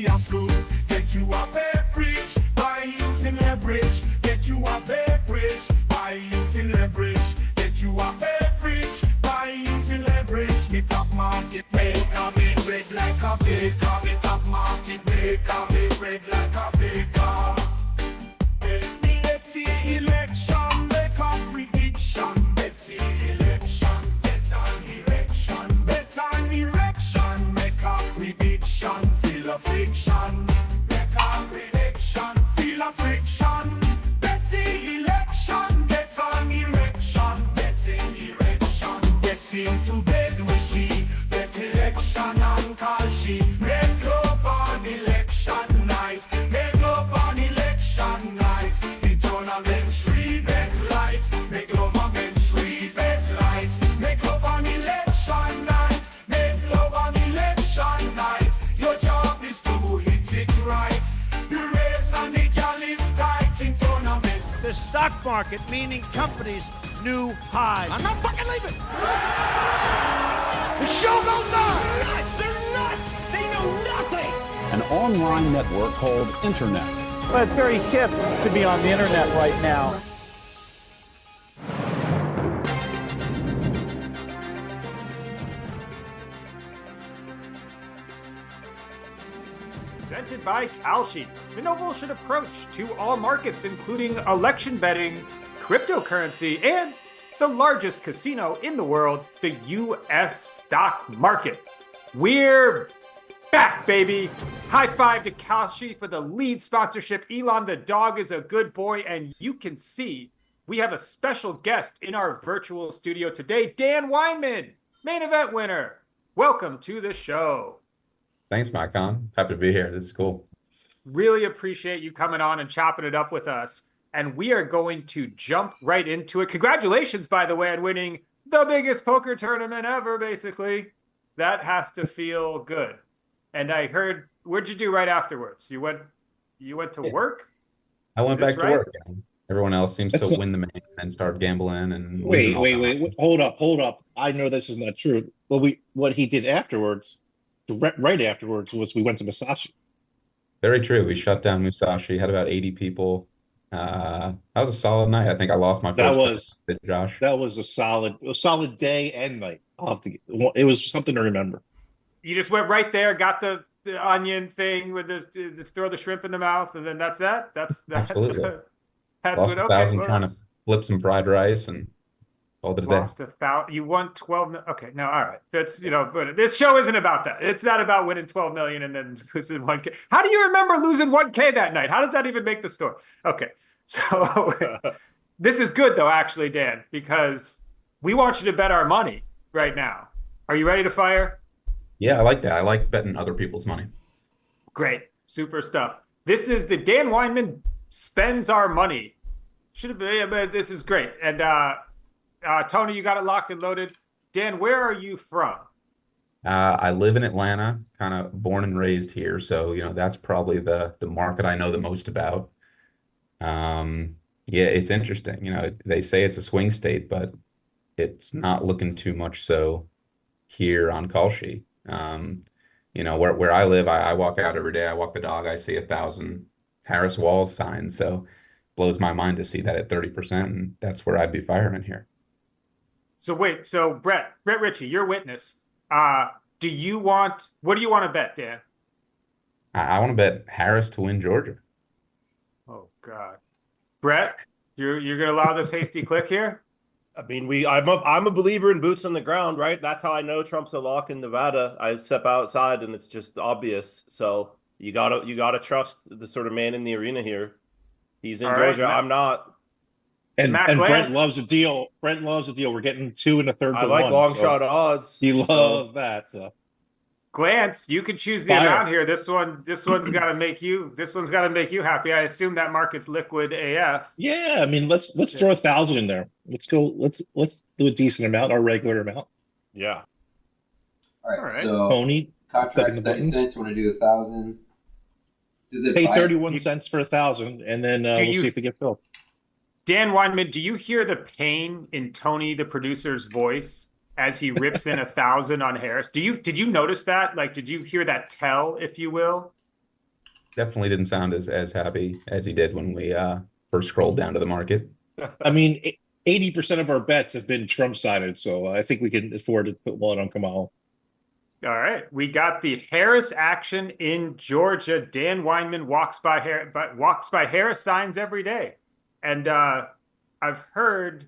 be a fool. Get you a beverage by using leverage. Get you a beverage by using leverage. Get you a beverage by using leverage. The top market maker, it red like a baker. The top market maker, it red like a baker. The election, make a prediction. Bet the election, bet an erection. Bet an erection, make a prediction. Feel a friction, make a prediction. Feel a friction. Bet the election, get an erection. Bet an erection, get into bed with she. Bet election and call she. Make love on election night. Make love on election night. The tournament tree bet light. Make love on tree bet light. Make love on election night. Make love on election night. Your job is to hit it right. The race and the gal is tight in tournament. The stock market, meaning companies, new highs. I'm not fucking leaving. The show goes on. Nuts, they're nuts. They know nothing. An online network called Internet. Well, it's very hip to be on the internet right now. Presented by Kalshi, the no bullshit approach to all markets, including election betting, cryptocurrency, and the largest casino in the world, the U.S. stock market. We're back, baby. High five to Kalshi for the lead sponsorship. Elon the dog is a good boy, and you can see we have a special guest in our virtual studio today, Dan Weinman, main event winner. Welcome to the show. Thanks, Macon. Happy to be here. This is cool. Really appreciate you coming on and chopping it up with us. And we are going to jump right into it. Congratulations, by the way, on winning the biggest poker tournament ever, basically. That has to feel good. And I heard, what'd you do right afterwards? You went to work? I went back to right? work. Everyone else seems to win the main and start gambling and wait. Hold up. I know this is not true. But what he did afterwards, right afterwards, was we went to Musashi. Very true. We shut down Musashi, had about 80 people. That was a solid night. I think I lost my first bet, Josh. That was a solid day and night. It was something to remember. You just went right there, got the onion thing with the throw the shrimp in the mouth, and then that's that. That's Absolutely. That's lost what, 1,000 trying to flip some fried rice and all the day. Lost 1,000. You won 12. Okay, no, all right. That's but this show isn't about that. It's not about winning 12 million and then losing 1K. How do you remember losing 1K that night? How does that even make the story? Okay, so this is good though, actually, Dan, because we want you to bet our money right now. Are you ready to fire? Yeah, I like that. I like betting other people's money. Great. Super stuff. This is the Dan Weinman spends our money. Should have been, but this is great. And Tony, you got it locked and loaded. Dan, where are you from? I live in Atlanta, kind of born and raised here. So, that's probably the market I know the most about. Yeah, it's interesting. They say it's a swing state, but it's not looking too much so here on Kalshi. Where I live, I walk out every day. I walk the dog. I see 1,000 Harris Walls signs. So blows my mind to see that at 30%. And that's where I'd be firing here. So wait, Brett Ritchie, your witness. What do you want to bet, Dan? I want to bet Harris to win Georgia. Oh God, Brett, you're gonna allow this hasty click here? I mean, I'm a believer in boots on the ground, right? That's how I know Trump's a lock in Nevada. I step outside and it's just obvious. So you gotta trust the sort of man in the arena here. He's in Georgia. I'm not. And Brent loves a deal. Brent loves a deal. We're getting 2 and a third. I like long shot odds. He loves that. So. Glance, you can choose the amount here. This one's got to make you. This one's got to make you happy. I assume that market's liquid AF. Yeah, I mean, let's throw 1,000 in there. Let's go. Let's do a decent amount, our regular amount. Yeah. All right. So Tony, contract 30 cents. You want to do 1,000? Pay 31 cents for 1,000, and then we'll see if we get filled. Dan Weinman, do you hear the pain in Tony, the producer's voice, as he rips in 1,000 on Harris? Did you notice that? Like, did you hear that tell, if you will? definitely didn't sound as happy as he did when we first scrolled down to the market. I mean, 80% of our bets have been Trump sided, so I think we can afford to put one on Kamala. All right, we got the Harris action in Georgia. Dan Weinman walks by Harris signs every day, and I've heard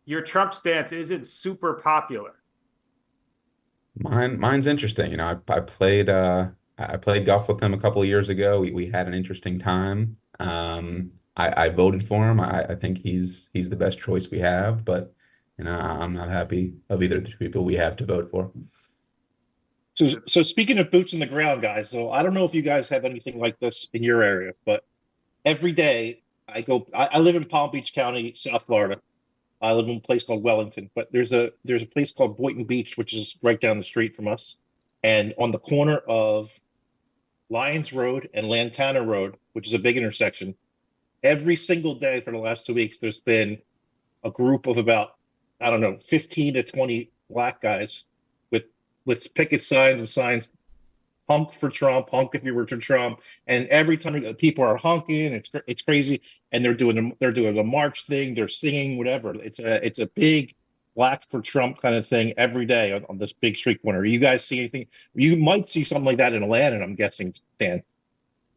your Trump stance isn't super popular. Mine's interesting. You know, I played golf with him a couple of years ago. We had an interesting time. I voted for him. I think he's the best choice we have, but you know, I'm not happy of either of the people we have to vote for. So speaking of boots on the ground, guys, so I don't know if you guys have anything like this in your area, but every day I live in Palm Beach County, South Florida. I live in a place called Wellington, but there's a place called Boynton Beach, which is right down the street from us. And on the corner of Lyons Road and Lantana Road, which is a big intersection, every single day for the last 2 weeks, there's been a group of about, I don't know, 15 to 20 black guys with picket signs and signs, honk for Trump, honk if you were to Trump. And every time people are honking, it's crazy. And they're doing a march thing, they're singing, whatever. It's a big black for Trump kind of thing every day on this big street corner. You guys see anything? You might see something like that in Atlanta, I'm guessing, Dan.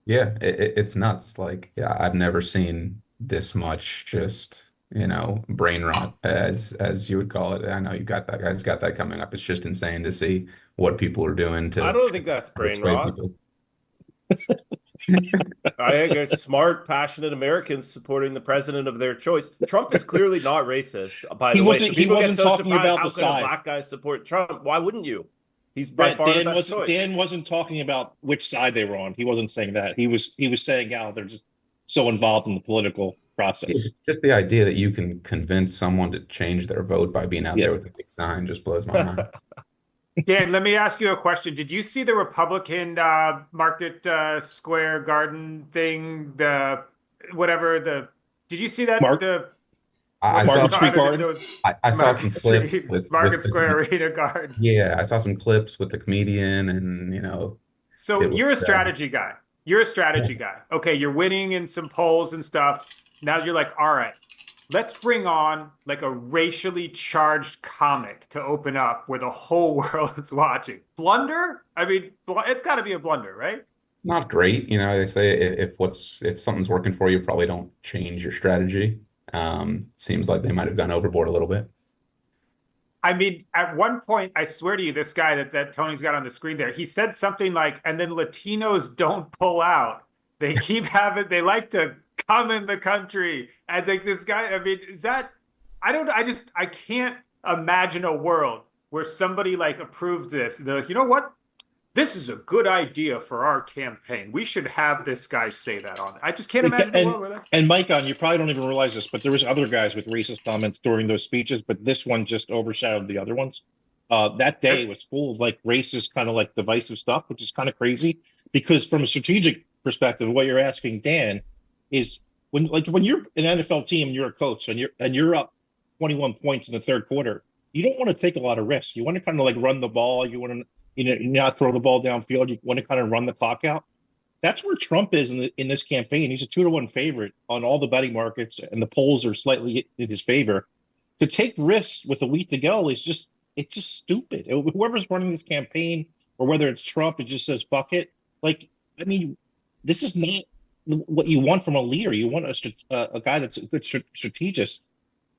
Yeah, it's nuts. Like, yeah, I've never seen this much just, you know, brain rot as you would call it. I know you got that guy's got that coming up. It's just insane to see what people are doing to I don't think that's brain persuade rot. people. I think it's smart, passionate Americans supporting the president of their choice. Trump is clearly not racist, by the way. So people get so surprised, how could a black guy support Trump? Why wouldn't you? He's by far the best choice. Dan wasn't talking about which side they were on. He wasn't saying that. He was saying how they're just so involved in the political process. It's just the idea that you can convince someone to change their vote by being out there with a big sign just blows my mind. Dan, let me ask you a question. Did you see the Republican Market Square Garden thing? Did you see that? I saw some clips with Market Square Arena Garden. Yeah, I saw some clips with the comedian, and you know. So you're a strategy guy. You're a strategy guy. Okay, you're winning in some polls and stuff. Now you're like, all right, let's bring on like a racially charged comic to open up where the whole world is watching. Blunder? I mean, it's got to be a blunder, right? It's not great. You know, they say if something's working for you, probably don't change your strategy. Seems like they might have gone overboard a little bit. I mean, at one point, I swear to you, this guy that Tony's got on the screen there, he said something like, and then Latinos don't pull out. They they like to come in the country. I think this guy, I mean, I can't imagine a world where somebody like approved this. They're like, you know what? This is a good idea for our campaign. We should have this guy say that on it. I just can't imagine a world where that's... And Mike, you probably don't even realize this, but there was other guys with racist comments during those speeches, but this one just overshadowed the other ones. That day was full of like racist, kind of like divisive stuff, which is kind of crazy. Because from a strategic perspective, what you're asking, Dan, is when you're an NFL team and you're a coach and you're up 21 points in the third quarter, you don't want to take a lot of risks. You want to kind of like run the ball. You want to not throw the ball downfield. You want to kind of run the clock out. That's where Trump is in this campaign. He's a 2-to-1 favorite on all the betting markets, and the polls are slightly in his favor. To take risks with a week to go is just stupid. Whoever's running this campaign, or whether it's Trump, it just says fuck it. Like, I mean, this is not what you want from a leader. You want a guy that's a good strategist.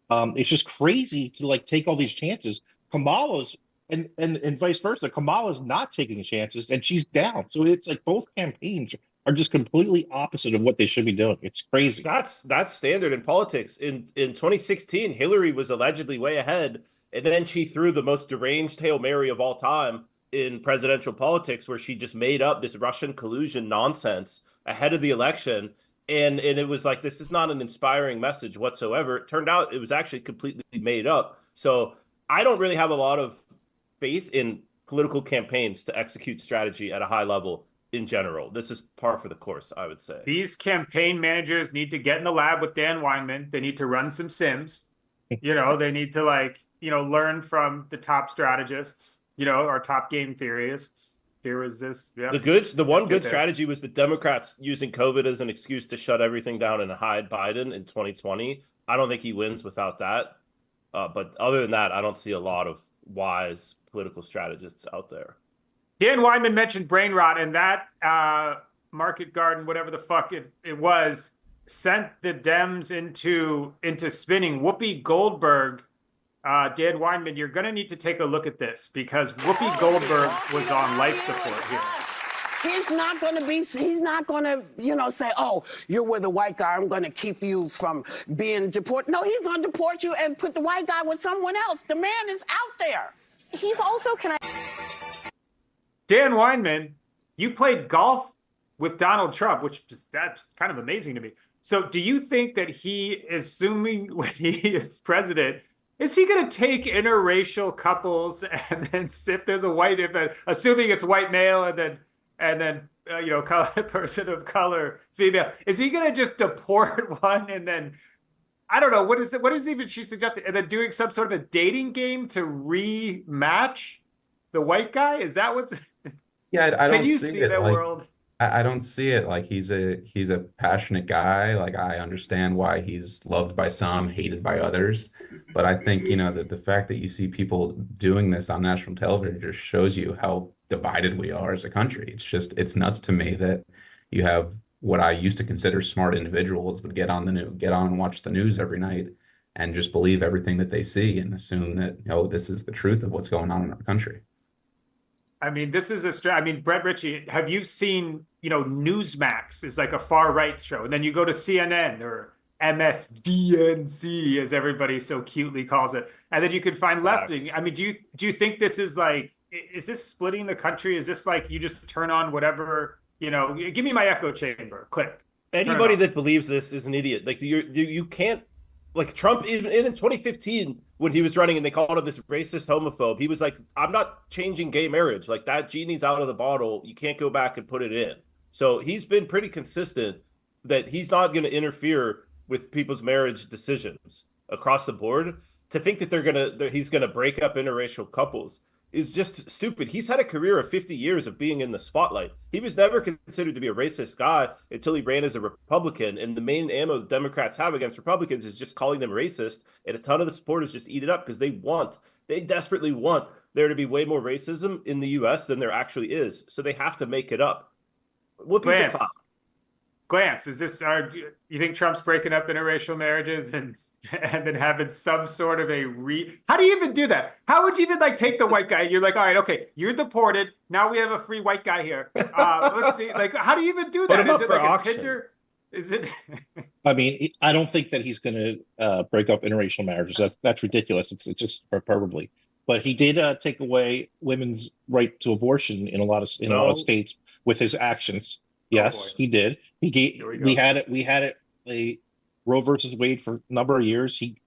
It's just crazy to like take all these chances. Kamala's and vice versa. Kamala's not taking chances, and she's down. So it's like both campaigns are just completely opposite of what they should be doing. It's crazy. That's standard in politics. In 2016, Hillary was allegedly way ahead, and then she threw the most deranged Hail Mary of all time in presidential politics, where she just made up this Russian collusion nonsense ahead of the election. And it was like, this is not an inspiring message whatsoever. It turned out it was actually completely made up. So I don't really have a lot of faith in political campaigns to execute strategy at a high level in general. This is par for the course, I would say. These campaign managers need to get in the lab with Dan Weinman. They need to run some sims. You know, they need to learn from the top strategists, our top game theorists. there was this. Yeah, The one good there. strategy was the Democrats using COVID as an excuse to shut everything down and hide Biden in 2020. I don't think he wins without that. But other than that, I don't see a lot of wise political strategists out there. Dan Weinman mentioned brain rot, and that Market Garden, whatever the fuck it was, sent the Dems into spinning. Whoopi Goldberg, Dan Weinman, you're going to need to take a look at this because Whoopi Goldberg was on life support here. He's not going to, you know, say, oh, you're with a white guy, I'm going to keep you from being deported. No, he's going to deport you and put the white guy with someone else. The man is out there. He's also, Dan Weinman, you played golf with Donald Trump, that's kind of amazing to me. So do you think that he, assuming when he is president, is he going to take interracial couples and then if there's a white, assuming it's white male and then you know, person of color, female, is he going to just deport one and then, I don't know, what is even she suggested, and then doing some sort of a dating game to rematch the white guy? Is that what's... Yeah, I don't Can you see see it that like, world? I don't see it like he's a passionate guy. Like I understand why he's loved by some, hated by others. But I think, you know, that the fact that you see people doing this on national television just shows you how divided we are as a country. It's nuts to me that you have what I used to consider smart individuals would get on and watch the news every night and just believe everything that they see and assume that, you know, this is the truth of what's going on in our country. I mean, this is I mean, Brett Ritchie, have you seen, you know, Newsmax is like a far right show, and then you go to CNN or MSDNC, as everybody so cutely calls it, and then you could find lefting. I mean, do you think this is like, is this splitting the country? Is this like you just turn on whatever, you know, give me my echo chamber, click. Anybody that believes this is an idiot. Like you can't, like Trump even in 2015 when he was running and they called him this racist homophobe, he was like, I'm not changing gay marriage. Like that genie's out of the bottle. You can't go back and put it in. So he's been pretty consistent that he's not going to interfere with people's marriage decisions across the board. To think that he's going to break up interracial couples is just stupid. He's had a career of 50 years of being in the spotlight. He was never considered to be a racist guy until he ran as a Republican. And the main ammo the Democrats have against Republicans is just calling them racist. And a ton of the supporters just eat it up because they desperately want there to be way more racism in the U.S. than there actually is. So they have to make it up. Glance, is this, you think Trump's breaking up interracial marriages and then having some sort of how do you even do that? How would you even like take the white guy? You're like, all right, okay, you're deported. Now we have a free white guy here. Let's see, like, how do you even do that? Is it like auction. A Tinder? Is it? I mean, I don't think that he's going to break up interracial marriages. That's ridiculous. It's just hyperbole. But he did take away women's right to abortion in a lot of states with his actions. Yes, he did. We had it. Roe versus Wade for a number of years. He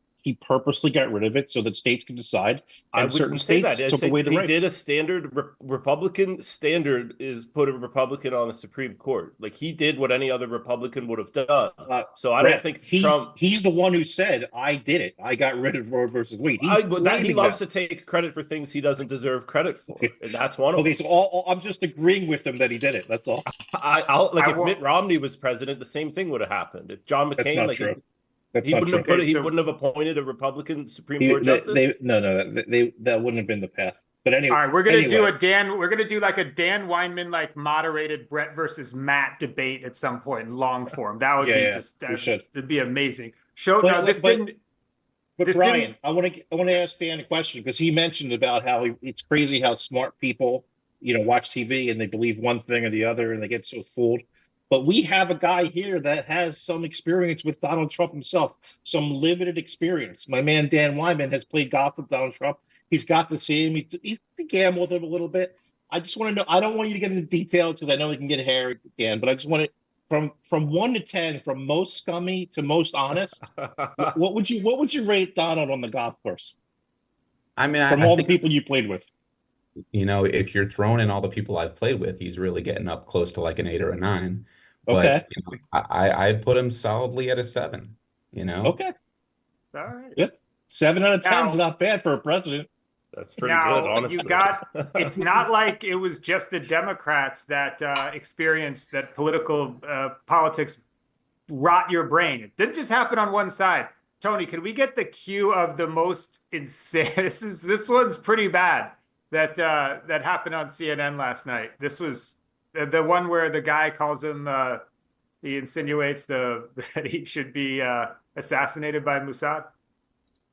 purposely got rid of it so that states can decide. And certain states took away the rights. He did a standard Republican standard is put a Republican on the Supreme Court. Like he did what any other Republican would have done. So I don't think he's the one who said, I did it. I got rid of Roe versus Wade. He loves to take credit for things he doesn't deserve credit for. And that's one of them. Okay, so I'm just agreeing with him that he did it. That's all. If Mitt Romney was president, the same thing would have happened. If John McCain, that's not true. He wouldn't have appointed a Republican Supreme Court justice. That wouldn't have been the path. But anyway, all right, we're gonna do like a Dan Weinman like moderated Brett versus Matt debate at some point in long form. That would that'd be amazing. But Brian, I want to ask Dan a question because he mentioned about how it's crazy how smart people, you know, watch TV and they believe one thing or the other and they get so fooled. But we have a guy here that has some experience with Donald Trump himself, some limited experience. My man, Dan Weinman, has played golf with Donald Trump. He's got to see him. He's gambled with him a little bit. I just want to know, I don't want you to get into details because I know we can get hairy, Dan, but I just want to, from 1 to 10, from most scummy to most honest, what would you rate Donald on the golf course? I mean, from all the people you played with. You know, if you're throwing in all the people I've played with, he's really getting up close to like an 8 or a 9. But you know, I'd put him solidly at a 7, you know? Okay. All right. Yep. 7 out of 10 is not bad for a president. That's pretty good, honestly. It's not like it was just the Democrats that experienced that politics rot your brain. It didn't just happen on one side. Tony, could we get the cue of the most insane? This one's pretty bad. That happened on CNN last night. This was the one where the guy calls him. He insinuates that he should be assassinated by Mossad.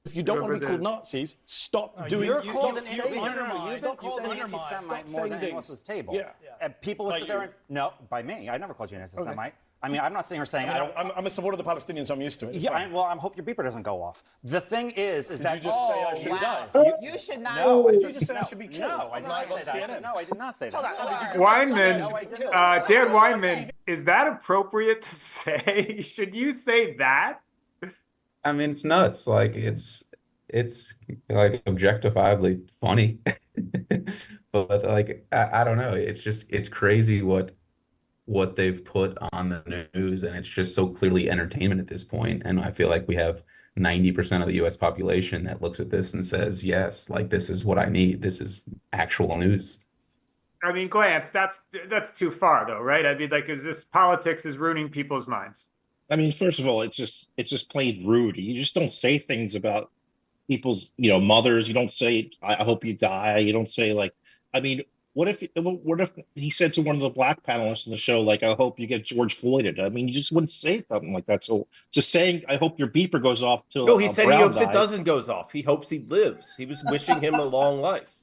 If you don't want to be called Nazis, stop doing. You're called an anti-Semite more than anyone else's table. Yeah. And people will sit there and by me. I never called you an anti-Semite. Okay. I mean, I'm not sitting here saying I'm a supporter of the Palestinians, so I'm used to it. Yeah, I hope your beeper doesn't go off. The thing is that you just say I should die. You should not. No, you just said I should be killed. No, I did not say that. No, I did not say that. Weinman, Dan Weinman, is that appropriate to say? Should you say that? I mean, it's nuts. Like it's like objectifiably funny, but like I don't know. It's crazy what they've put on the news, and it's just so clearly entertainment at this point. And I feel like we have 90% of the US population that looks at this and says, yes, like this is what I need. This is actual news. I mean, Glance, that's too far though, right? I mean, like, is this politics is ruining people's minds? I mean, first of all, it's just plain rude. You just don't say things about people's, mothers. You don't say, I hope you die. You don't say like, I mean, what if he said to one of the black panelists in the show, like, I hope you get George Floyded? I mean, you just wouldn't say something like that. So just saying, I hope your beeper goes off till no, he said he hopes it doesn't goes off. He hopes he lives. He was wishing him a long life.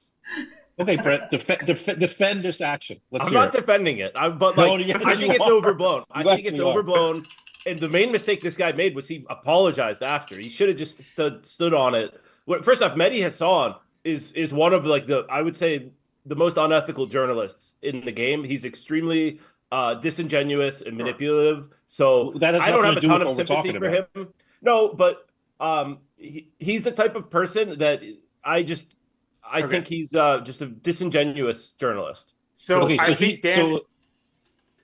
Okay, Brett, defend this action. I'm not defending it. But like, I think it's overblown. I think it's overblown. And the main mistake this guy made was he apologized after. He should have just stood on it. First off, Mehdi Hassan is one of like I would say the most unethical journalists in the game. He's extremely disingenuous and manipulative. So I don't have a ton of sympathy for him. No, but he's the type of person that I think he's just a disingenuous journalist. So I think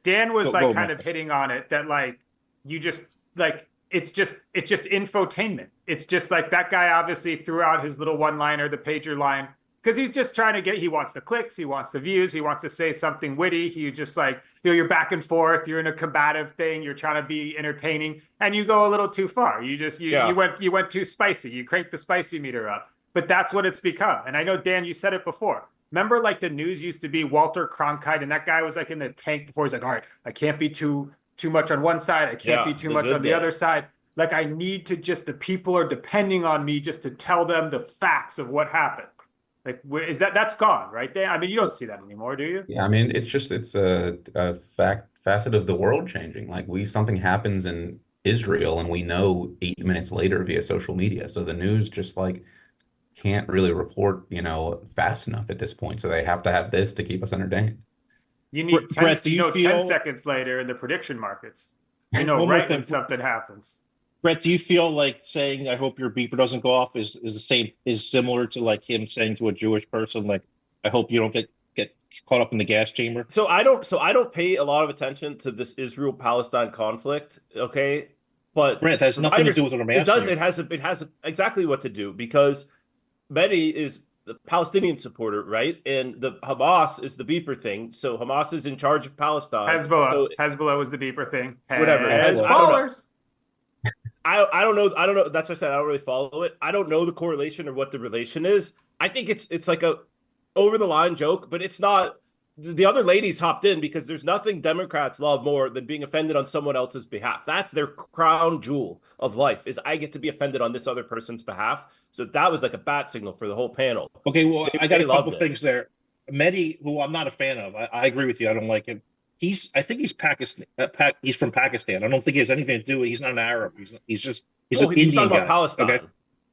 Dan was kind of hitting on it that like you just like it's just infotainment. It's just like that guy obviously threw out his little one-liner, the pager line, because he's just trying to he wants the clicks, he wants the views, he wants to say something witty. He just like, you're back and forth, you're in a combative thing, you're trying to be entertaining, and you go a little too far. You went too spicy. You cranked the spicy meter up. But that's what it's become. And I know, Dan, you said it before. Remember, like the news used to be Walter Cronkite, and that guy was like in the tank before. He's like, all right, I can't be too much on one side. I can't be too much on the other side. Like I need to the people are depending on me just to tell them the facts of what happened. Like, that's gone, right? Dan? I mean, you don't see that anymore, do you? Yeah, I mean, it's a facet of the world changing. Like something happens in Israel and we know 8 minutes later via social media. So the news just like can't really report, fast enough at this point. So they have to have this to keep us entertained. You need 10 seconds later in the prediction markets. Right when something happens. Brett, do you feel like saying "I hope your beeper doesn't go off" is similar to like him saying to a Jewish person like "I hope you don't get caught up in the gas chamber"? So I don't pay a lot of attention to this Israel-Palestine conflict. Okay, but Brett, that has nothing to do with what I'm asking. It has exactly what to do, because Mehdi is the Palestinian supporter, right? And the Hamas is the beeper thing. So Hamas is in charge of Palestine. Hezbollah was the beeper thing. Whatever. Hezbollahs. I don't know. That's what I said. I don't really follow it. I don't know the correlation or what the relation is. I think it's like a over the line joke, but it's not. The other ladies hopped in because there's nothing Democrats love more than being offended on someone else's behalf. That's their crown jewel of life, is I get to be offended on this other person's behalf. So that was like a bat signal for the whole panel. Okay, well, I got a couple things there. Mehdi, who I'm not a fan of, I agree with you. I don't like him. I think he's Pakistan. He's from Pakistan. I don't think he has anything to do with it. He's not an Arab. He's an Indian talking guy. About Palestine. Okay?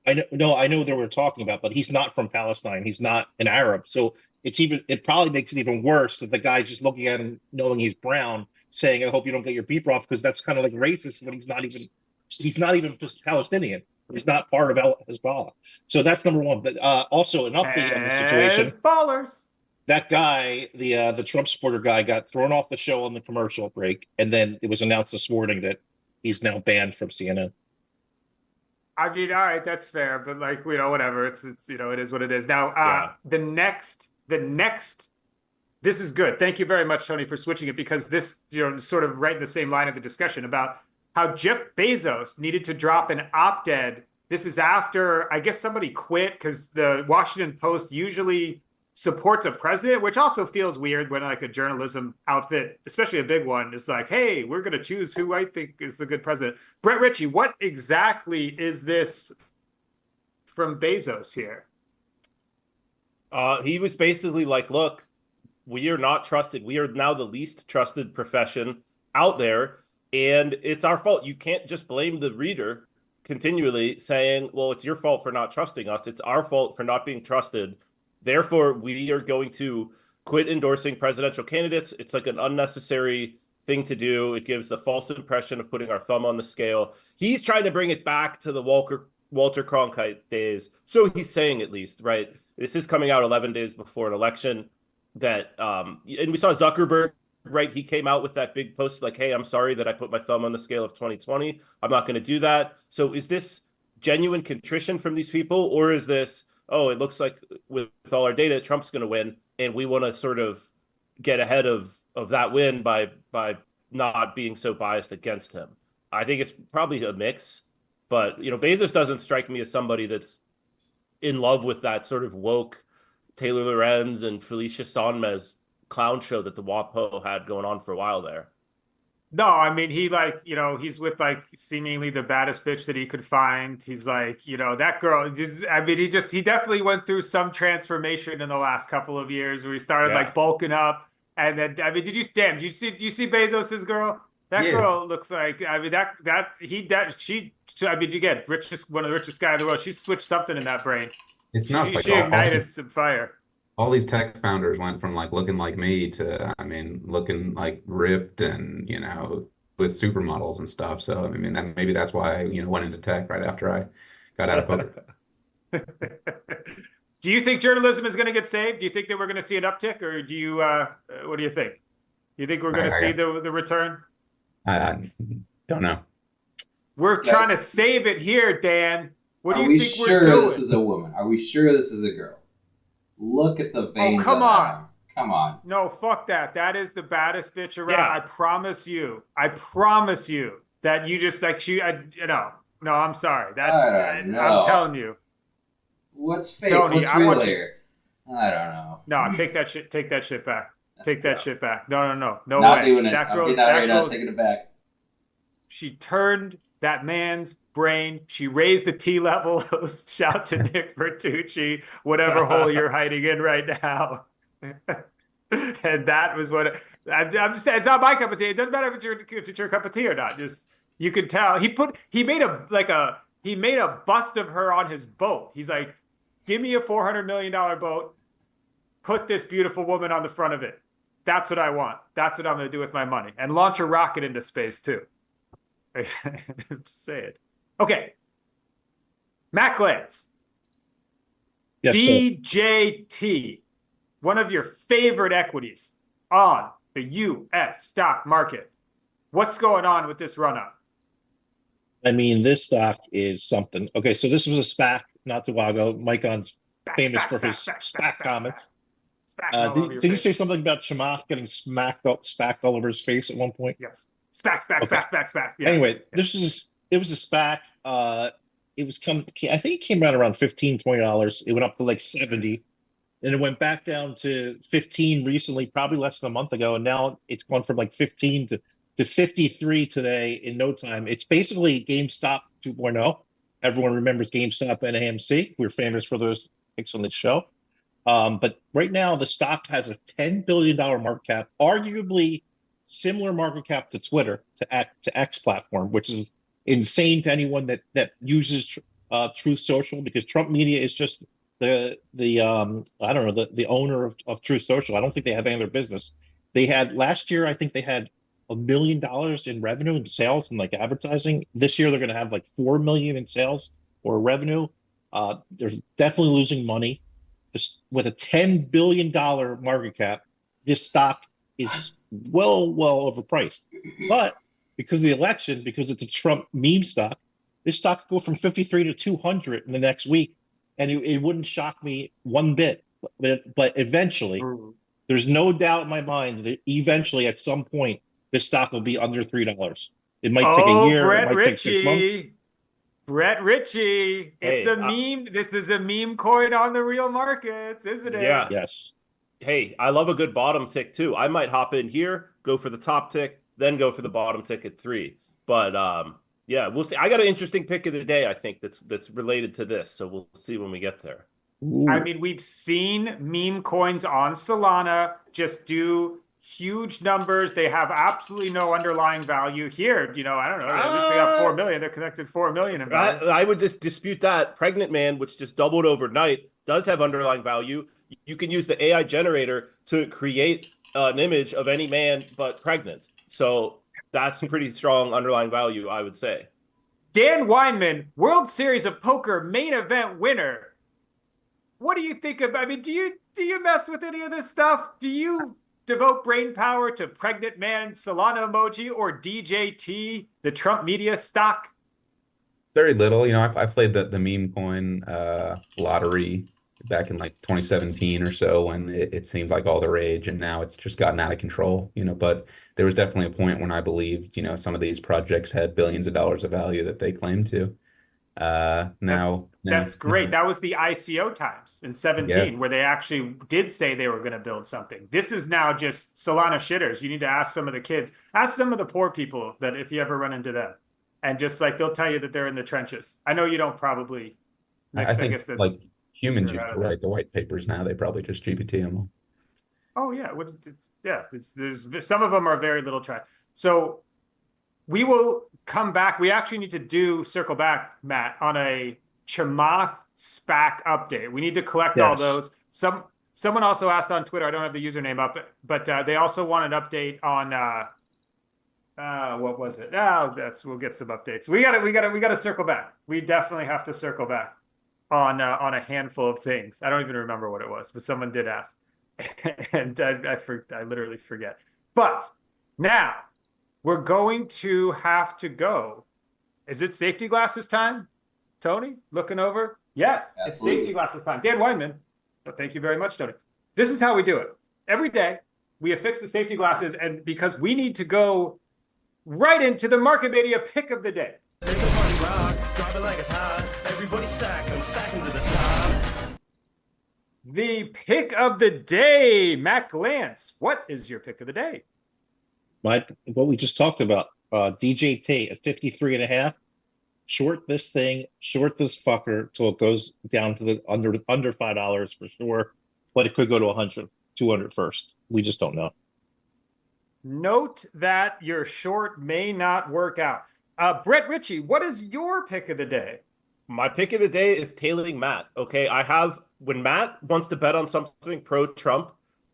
I know that we're talking about, but he's not from Palestine. He's not an Arab. So it probably makes it even worse that the guy just looking at him, knowing he's brown, saying, "I hope you don't get your beeper off," because that's kind of like racist when he's not even Palestinian. He's not part of Hezbollah. So that's number one. But also an update on the situation. Hezbollahs. That guy, the Trump supporter guy, got thrown off the show on the commercial break, and then it was announced this morning that he's now banned from CNN. I mean, all right, that's fair, but like, whatever. It's it is what it is. Now, the next, this is good. Thank you very much, Tony, for switching it, because this, sort of right in the same line of the discussion about how Jeff Bezos needed to drop an op-ed. This is after, I guess, somebody quit, because the Washington Post usually supports a president, which also feels weird when like a journalism outfit, especially a big one, is like, hey, we're going to choose who I think is the good president. Brett Ritchie, what exactly is this from Bezos here? He was basically like, look, we are not trusted. We are now the least trusted profession out there, and it's our fault. You can't just blame the reader continually saying, well, it's your fault for not trusting us. It's our fault for not being trusted. Therefore, we are going to quit endorsing presidential candidates. It's like an unnecessary thing to do. It gives the false impression of putting our thumb on the scale. He's trying to bring it back to the Walter Cronkite days. So he's saying, at least, right? This is coming out 11 days before an election that, and we saw Zuckerberg, right? He came out with that big post like, hey, I'm sorry that I put my thumb on the scale of 2020. I'm not going to do that. So is this genuine contrition from these people, or is this, oh, it looks like with all our data, Trump's going to win, and we want to sort of get ahead of that win by not being so biased against him? I think it's probably a mix, but Bezos doesn't strike me as somebody that's in love with that sort of woke Taylor Lorenz and Felicia Sonmez clown show that the WAPO had going on for a while there. No, I mean, he he's with like seemingly the baddest bitch that he could find. He's like, that girl, he definitely went through some transformation in the last couple of years where he started like bulking up. And then, do you see Bezos's girl? That girl looks like, again, one of the richest guy in the world. She switched something in that brain. It's nuts. She ignited some fire. All these tech founders went from like looking like me to, looking like ripped and, with supermodels and stuff. So, maybe that's why I, went into tech right after I got out of poker. Do you think journalism is going to get saved? Do you think that we're going to see an uptick, or do you, what do you think? Do you think we're going to see the return? I don't know. We're trying to save it here, Dan. What do you think we're doing? Are we sure this is a woman? Are we sure this is a girl? Look at the veins. Oh, come on. Come on. No, fuck that. That is the baddest bitch around. Yeah. I promise you that you just like no, I'm sorry. I'm telling you. What's fake? Tony, What's real here? I don't know. No, take that shit back. Take that shit back. No. No not way. Doing it. That girl, I'm right now, taking it back. She turned that man's brain. She raised the T levels. Shout to Nick Bertucci, whatever hole you're hiding in right now. And that was what I'm just saying. It's not my cup of tea. It doesn't matter if it's your cup of tea or not. Just you could tell he made a bust of her on his boat. He's like, give me a $400 million boat. Put this beautiful woman on the front of it. That's what I want. That's what I'm going to do with my money, and launch a rocket into space too. Say it. Okay. Matt Glantz. Yes, DJT. One of your favorite equities on the U.S. stock market. What's going on with this run up? This stock is something. Okay, so this was a SPAC not too long ago. Mike On's famous for his SPAC comments. Did you say something about Chamath getting smacked all over his face at one point? Yes. SPAC. Yeah. Anyway, it was a SPAC. I think it came around $15-20. It went up to like 70. And it went back down to 15 recently, probably less than a month ago. And now it's gone from like 15 to 53 today in no time. It's basically GameStop 2.0. Everyone remembers GameStop and AMC. We're famous for those picks on the show. But right now, the stock has a $10 billion market cap, arguably similar market cap to Twitter, to X platform, which is insane to anyone that uses Truth Social, because Trump Media is just the owner of Truth Social. I don't think they have any other business. They had last year, I think they had $1 million in revenue and sales and like advertising. This year they're going to have like $4 million in sales or revenue. They're definitely losing money. With a $10 billion market cap, this stock is well overpriced. But because of the election, because it's a Trump meme stock, This stock could go from 53 to 200 in the next week, and it wouldn't shock me one bit. But eventually, there's no doubt in my mind that eventually, at some point, this stock will be under $3. It might take a year. It might take 6 months. Brett Ritchie, it's Hey, a meme. This is a meme coin on the real markets, isn't it? Yeah. Yes. Hey, I love a good bottom tick too. I might hop in here, go for the top tick, then go for the bottom tick at 3. But yeah, we'll see. I got an interesting pick of the day, I think, that's related to this. So we'll see when we get there. Ooh. I mean, we've seen meme coins on Solana just do huge numbers. They have absolutely no underlying value here. You know, I don't know. At least they have 4 million. They're connected 4 million in value. I would just dispute that. Pregnant Man, which just doubled overnight, does have underlying value. You can use the AI generator to create an image of any man but pregnant. So that's pretty strong underlying value, I would say. Dan Weinman, World Series of Poker main event winner. What do you think of? I mean, do you mess with any of this stuff? Do you devote brain power to Pregnant Man Solana emoji or DJT, the Trump media stock? Very little. You know, I played the meme coin lottery back in like 2017 or so when it seemed like all the rage, and now it's just gotten out of control, you know. But there was definitely a point when I believed, you know, some of these projects had billions of dollars of value that they claimed to. That's great. That was the ICO times in 17 where they actually did say they were going to build something. This is now just Solana shitters. You need to ask some of the kids, ask some of the poor people that if you ever run into them, and just like they'll tell you that they're in the trenches. I know you don't probably mix, I think guess that's like humans used to write the white papers. Now they probably just GPT them. Oh yeah, there's some of them are very little try. So we will come back. We actually need to circle back, Matt, on a Chamath SPAC update. We need to collect all those. Someone also asked on Twitter, I don't have the username up, but they also want an update on what was it? We'll get some updates. We gotta circle back. We definitely have to circle back on a handful of things. I don't even remember what it was, but someone did ask. And I literally forget. But now we're going to have to go. Is it safety glasses time? Tony, looking over? Yes, It's safety glasses time. Dan Weinman. But thank you very much, Tony. This is how we do it. Every day, we affix the safety glasses, and because we need to go right into the Market Mania pick of the day. The pick of the day, Matt Glantz. What is your pick of the day? What we just talked about, DJT at 53.5. Short this thing, short this fucker till it goes down to the under $5 for sure, but it could go to 100, 200 first. We just don't know. Note that your short may not work out. Brett Ritchie, what is your pick of the day? My pick of the day is tailing Matt. Okay, when Matt wants to bet on something pro-Trump,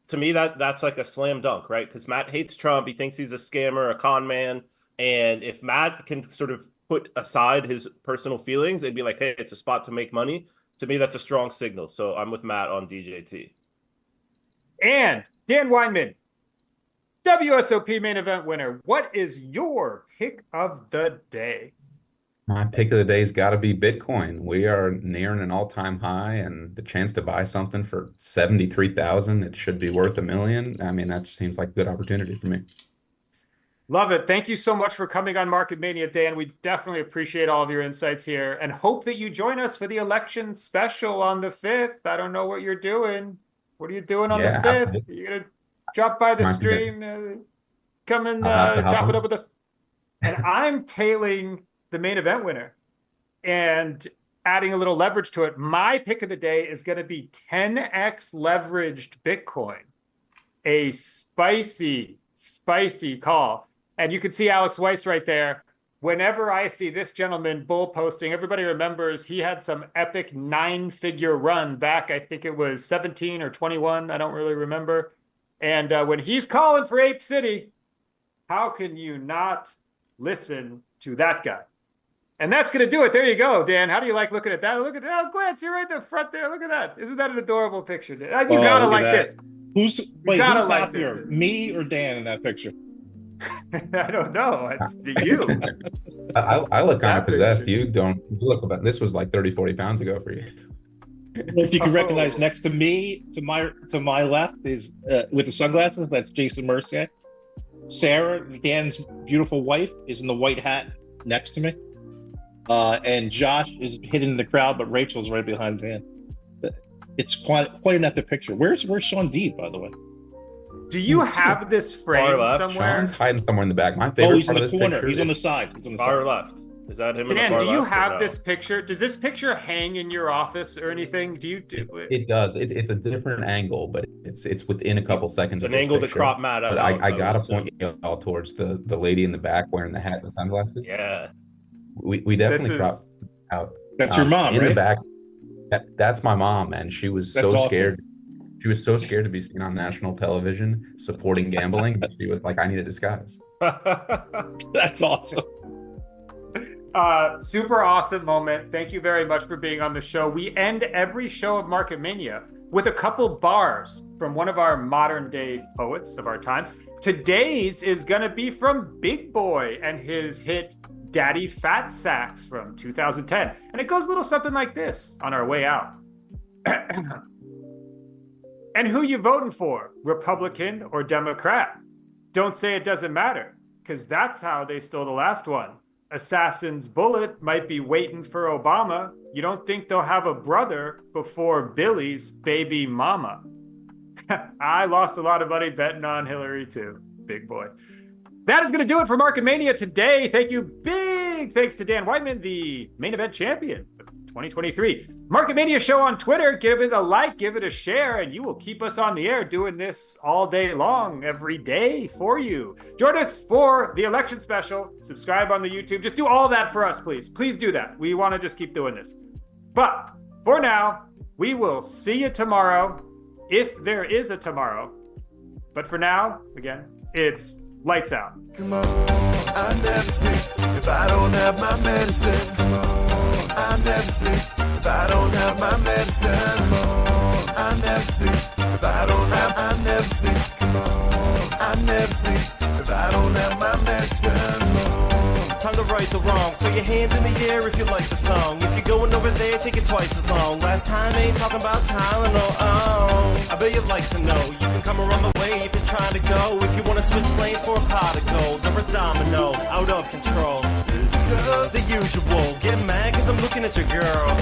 to me that's like a slam dunk, right? Because Matt hates Trump. He thinks he's a scammer, a con man. And if Matt can sort of put aside his personal feelings and be like, hey, it's a spot to make money, to me, that's a strong signal. So I'm with Matt on DJT. And Dan Weinman, WSOP main event winner. What is your pick of the day? My pick of the day's got to be Bitcoin. We are nearing an all-time high, and the chance to buy something for 73,000, it should be worth $1 million. I mean, that just seems like a good opportunity for me. Love it. Thank you so much for coming on Market Mania, Dan. We definitely appreciate all of your insights here and hope that you join us for the election special on the 5th. I don't know what you're doing. What are you doing on the 5th? Absolutely. You're going to drop by the stream, come and chop it up with us. And I'm tailing the main event winner and adding a little leverage to it. My pick of the day is going to be 10x leveraged Bitcoin. A spicy call. And you can see Alex Weiss right there. Whenever I see this gentleman bull posting, everybody remembers he had some epic 9-figure run back. I think it was 17 or 21. I don't really remember. And when he's calling for Ape City, how can you not listen to that guy? And that's going to do it. There you go, Dan. How do you like looking at that? Look at that. Oh, Glance, you're right in the front there. Look at that. Isn't that an adorable picture, Dan? You got to like this. Who's happier, me or Dan in that picture? I don't know. It's you. I look kind of That possessed. picture. You don't you look about this was like 30, 40 pounds ago for you. If you can recognize Oh. next to me, to my left is with the sunglasses. That's Jason Mercier. Sarah, Dan's beautiful wife, is in the white hat next to me. And Josh is hidden in the crowd, but Rachel's right behind Dan. It's quite an epic picture. Where's Sean Deeb, by the way? Do you have this framed left. somewhere? Sean's hiding somewhere in the back. My Oh, favorite he's in part the of this corner. picture He's on the is- side. He's on the Far side. left. Is that him in the Dan, far do you left or have no? this picture? Does this picture hang in your office or anything? Do you do it? It does. It's a different angle, but it's within a couple seconds. An of this angle to picture. crop Matt out. But I gotta would assume. point you all towards the lady in the back wearing the hat and sunglasses. Yeah. We definitely This crop is- out. That's your mom, in right? the back. That's my mom, and she was That's so awesome. scared. She was so scared to be seen on national television supporting gambling that she was like, "I need a disguise." That's awesome. Super awesome moment. Thank you very much for being on the show. We end every show of Market Mania with a couple bars from one of our modern day poets of our time. Today's is going to be from Big Boy and his hit Daddy Fat Sacks from 2010. And it goes a little something like this on our way out. And who you voting for, Republican or Democrat? Don't say it doesn't matter, because that's how they stole the last one. Assassin's bullet might be waiting for Obama. You don't think they'll have a brother before Billy's baby mama? I lost a lot of money betting on Hillary too, Big Boy. That is going to do it for Market Mania today. Thank you. Big thanks to Dan Weinman, the main event champion of 2023. Market Mania show on Twitter. Give it a like, give it a share, and you will keep us on the air doing this all day long, every day for you. Join us for the election special. Subscribe on the YouTube. Just do all that for us, please. Please do that. We want to just keep doing this. But for now, we will see you tomorrow, if there is a tomorrow. But for now, again, it's lights out. Come on, I never sleep if I don't have my medicine. Come on, I never sleep if I don't have my medicine. Come on, I never sleep if I don't have. I never sleep. Come on, I never sleep if I don't have my medicine. Come on. Time to right the wrong. So your hands in the air if you like the song. If you're going over there, take it twice as long. Last time ain't talking about Tylenol. Oh, I bet you'd like to know. You can come around the way if you're trying to go. If you want to switch lanes for a pot of gold or a domino, out of control. The usual. Get mad cause I'm looking at your girl.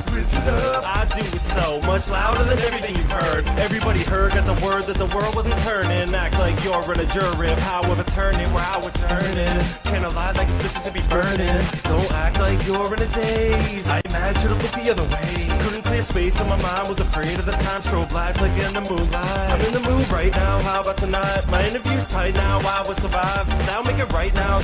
Switch it up. I do it so much louder than everything you've heard. Everybody heard, got the word that the world wasn't turning. Act like you're in a jury of how we're turning, where how we're turning. Can't lie like it's Mississippi burning. Don't act like you're in a daze. I imagine you to look the other way. Couldn't clear space on my mind, was afraid of the time. Strobe light like in the moonlight. I'm in the mood right now, how about tonight? My interview's tight now, I will survive. Now make it right now.